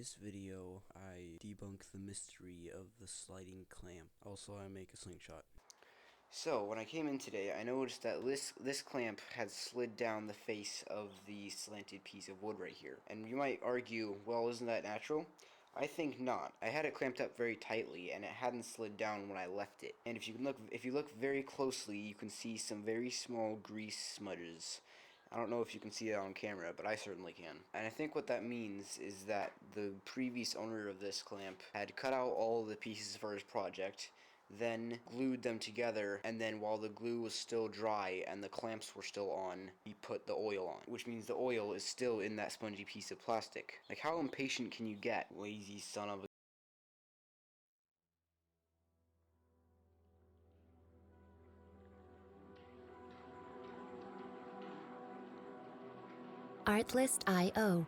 this video, I debunk the mystery of the sliding clamp. Also, I make a slingshot. So, when I came in today, I noticed that this clamp had slid down the face of the slanted piece of wood right here. And you might argue, well, isn't that natural? I think not. I had it clamped up very tightly, and it hadn't slid down when I left it. And if you look very closely, you can see some very small grease smudges. I don't know if you can see that on camera, but I certainly can. And I think what that means is that the previous owner of this clamp had cut out all of the pieces for his project, then glued them together, and then while the glue was still dry and the clamps were still on, he put the oil on, which means the oil is still in that spongy piece of plastic. Like, how impatient can you get, lazy son of a... Artlist.io.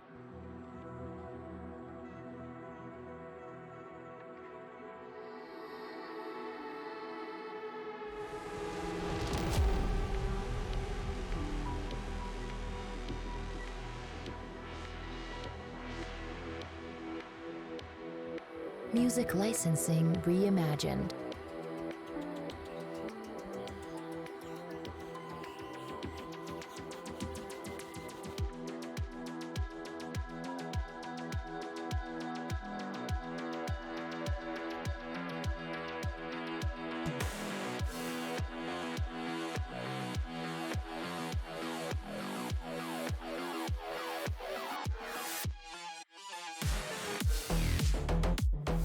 Music licensing reimagined.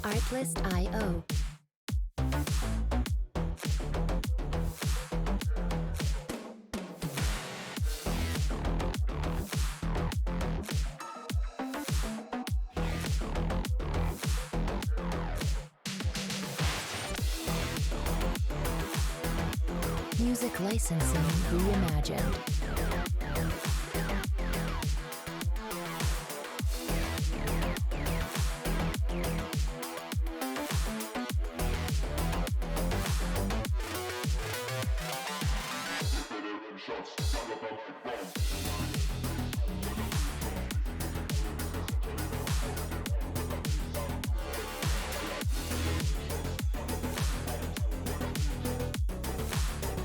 Artlist.io. Music licensing reimagined.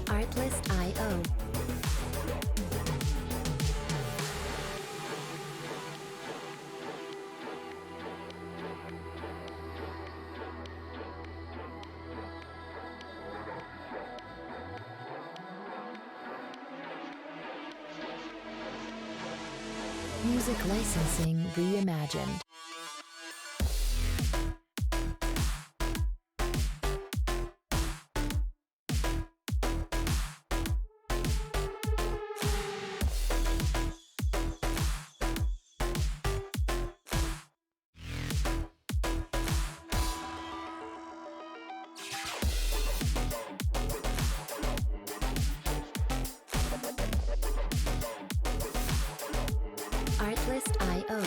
Artlist.io. Music licensing reimagined. Artlist.io.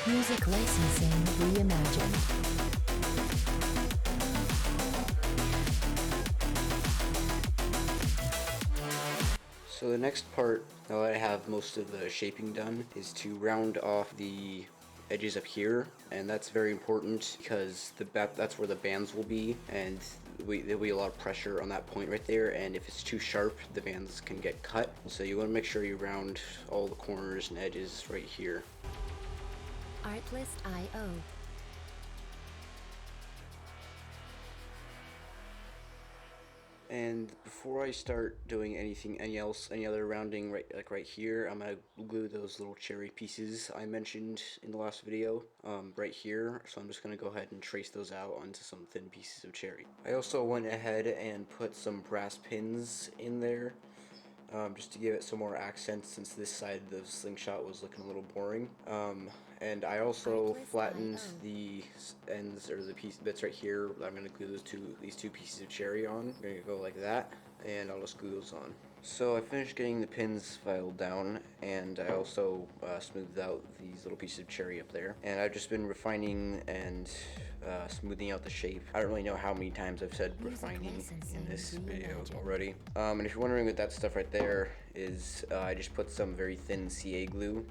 Music licensing reimagined. So the next part, now that I have most of the shaping done, is to round off the edges up here, and that's very important because that's where the bands will be, and there'll be a lot of pressure on that point right there, and if it's too sharp, the bands can get cut. So you want to make sure you round all the corners and edges right here. Artlist.io. And before I start doing any other rounding right here, I'm gonna glue those little cherry pieces I mentioned in the last video right here. So I'm just gonna go ahead and trace those out onto some thin pieces of cherry. I also went ahead and put some brass pins in there just to give it some more accent since this side of the slingshot was looking a little boring. And I also flattened the ends, or the bits right here. I'm going to glue these two pieces of cherry on. I'm going to go like that, and I'll just glue those on. So I finished getting the pins filed down, and I also smoothed out these little pieces of cherry up there. And I've just been refining and smoothing out the shape. I don't really know how many times I've said refining in this video already. And if you're wondering what that stuff right there is, I just put some very thin CA glue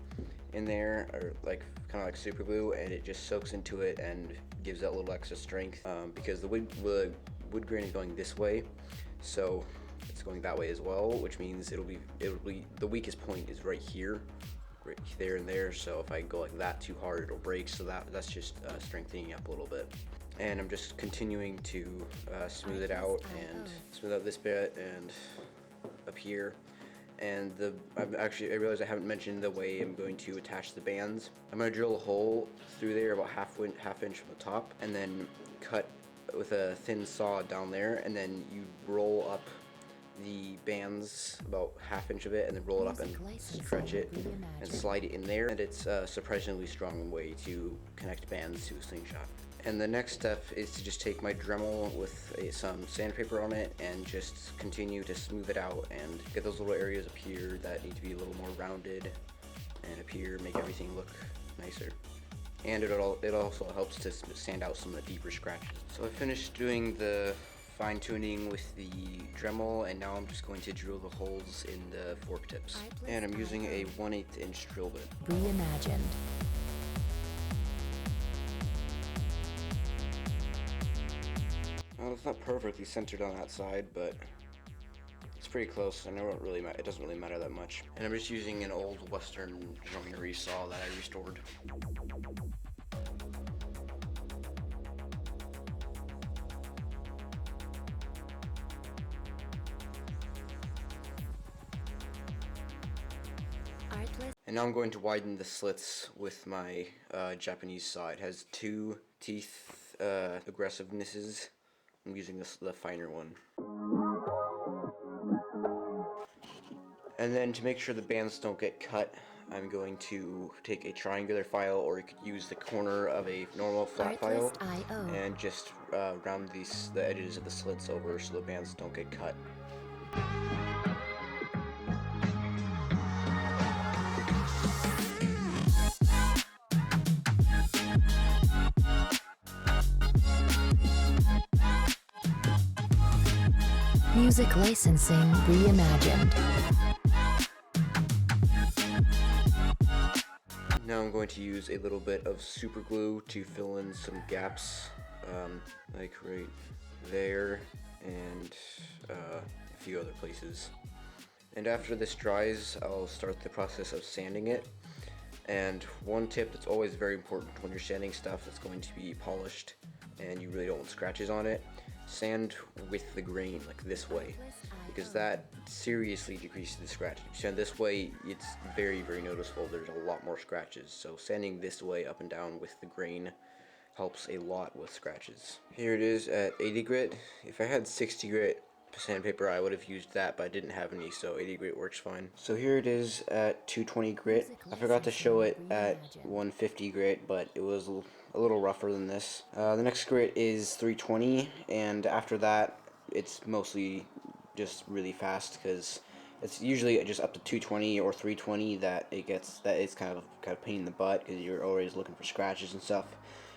in there, or like kind of like super glue, and it just soaks into it and gives that little extra strength, because the wood grain is going this way, so it's going that way as well, which means it'll be the weakest point is right here, right there and there. So if I go like that too hard, it'll break. So that's just strengthening up a little bit. And I'm just continuing to smooth it out and smooth out this bit and up here. And I realized I haven't mentioned the way I'm going to attach the bands. I'm going to drill a hole through there about half inch from the top, and then cut with a thin saw down there, and then you roll up the bands about half inch of it, and then roll it up and stretch it and slide it in there. And it's a surprisingly strong way to connect bands to a slingshot. And the next step is to just take my Dremel with some sandpaper on it and just continue to smooth it out and get those little areas up here that need to be a little more rounded, and up here make everything look nicer. And it also helps to sand out some of the deeper scratches. So I finished doing the fine tuning with the Dremel, and now I'm just going to drill the holes in the fork tips. And I'm using a 1/8 inch drill bit. Reimagined. Well, it's not perfectly centered on that side, but it's pretty close. I know it doesn't really matter that much. And I'm just using an old Western joinery saw that I restored. And now I'm going to widen the slits with my Japanese saw. It has 2 teeth aggressivenesses. I'm using the finer one. And then to make sure the bands don't get cut, I'm going to take a triangular file, or you could use the corner of a normal flat file, and just round the edges of the slits over so the bands don't get cut. Music licensing reimagined. Now I'm going to use a little bit of super glue to fill in some gaps, like right there and a few other places. And after this dries, I'll start the process of sanding it. And one tip that's always very important when you're sanding stuff that's going to be polished and you really don't want scratches on it, sand with the grain, like this way, because that seriously decreases the scratches. If you sand this way, it's very, very noticeable. There's a lot more scratches. So sanding this way up and down with the grain helps a lot with scratches. Here it is at 80 grit. If I had 60 grit sandpaper, I would have used that, but I didn't have any, so 80 grit works fine. So here it is at 220 grit. I forgot to show it at 150 grit, but it was a little rougher than this. The next grit is 320, and after that, it's mostly just really fast, because it's usually just up to 220 or 320 that it's kind of a pain in the butt, because you're always looking for scratches and stuff.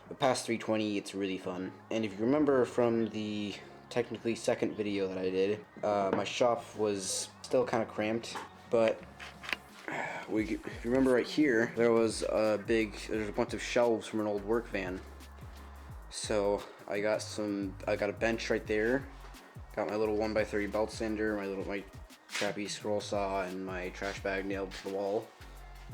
But past 320, it's really fun. And if you remember from the technically second video that I did, my shop was still kind of cramped, but if you remember right here, there's a bunch of shelves from an old work van. So I got a bench right there, got my little 1x30 belt sander, my crappy scroll saw, and my trash bag nailed to the wall,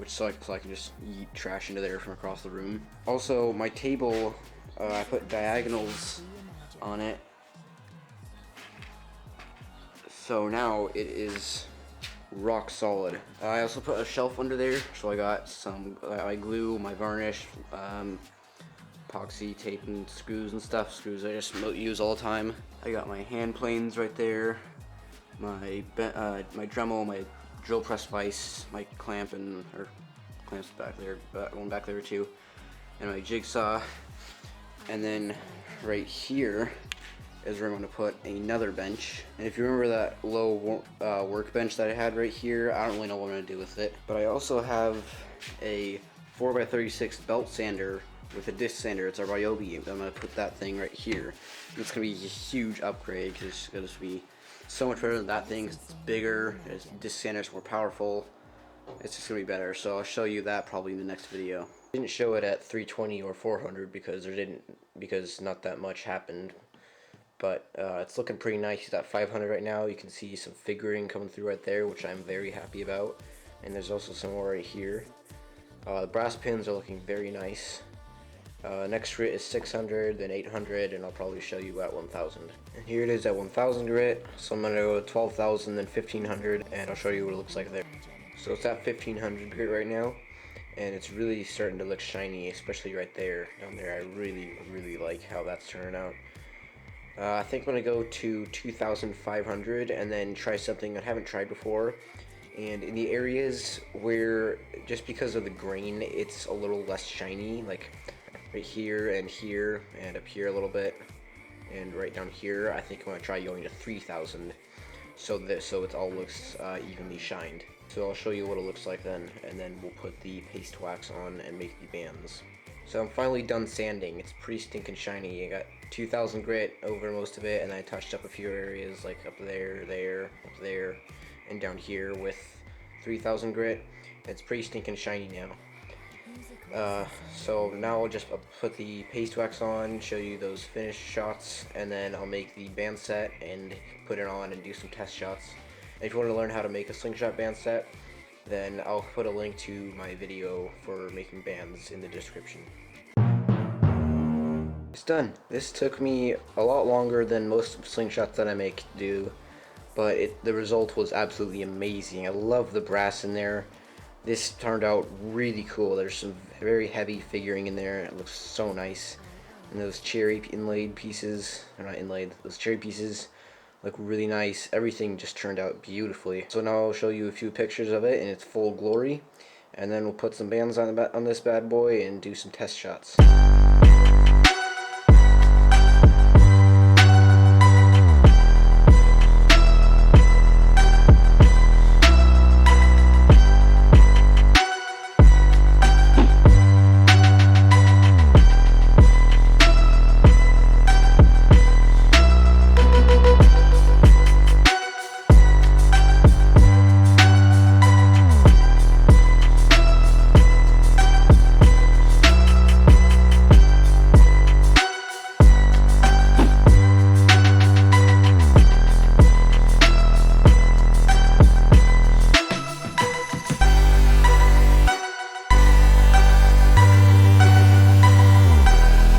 so I can just yeet trash into there from across the room. Also, my table, I put diagonals on it, so now it is rock solid. I also put a shelf under there, so I got my glue, my varnish, epoxy tape and screws and stuff. Screws I just use all the time. I got my hand planes right there, my Dremel, my drill press vise, my clamps back there, one back there too, and my jigsaw. And then right here is where I'm going to put another bench. And if you remember that low workbench that I had right here, I don't really know what I'm going to do with it. But I also have a 4x36 belt sander with a disc sander. It's a Ryobi. I'm going to put that thing right here. It's going to be a huge upgrade because it's going to be so much better than that thing. It's bigger, its disc sander is more powerful. It's just going to be better. So I'll show you that probably in the next video. I didn't show it at 320 or 400 because not that much happened. But it's looking pretty nice. It's at 500 right now. You can see some figuring coming through right there, which I'm very happy about. And there's also some more right here. The brass pins are looking very nice. Next grit is 600, then 800, and I'll probably show you at 1000. And here it is at 1000 grit. So I'm going to go to 12,000, then 1500, and I'll show you what it looks like there. So it's at 1500 grit right now, and it's really starting to look shiny, especially right there, down there. I really like how that's turning out. I think I'm going to go to 2,500 and then try something I haven't tried before. And in the areas where, just because of the grain, it's a little less shiny, like right here and up here a little bit, and right down here, I think I'm going to try going to 3,000 so it all looks evenly shined. So I'll show you what it looks like then, and then we'll put the paste wax on and make the bands. So I'm finally done sanding. It's pretty stinking shiny. I got 2,000 grit over most of it, and I touched up a few areas like up there, up there, and down here with 3,000 grit. It's pretty stinking shiny now. So now I'll just put the paste wax on, show you those finished shots, and then I'll make the band set and put it on and do some test shots. And if you want to learn how to make a Slingshot band set, then I'll put a link to my video for making bands in the description. It's done. This took me a lot longer than most Slingshots that I make do, but the result was absolutely amazing. I love the brass in there. This turned out really cool. There's some very heavy figuring in there. It looks so nice. And those cherry inlaid pieces, or not inlaid, those cherry pieces look really nice. Everything just turned out beautifully. So now I'll show you a few pictures of it in its full glory, and then we'll put some bands on this bad boy and do some test shots.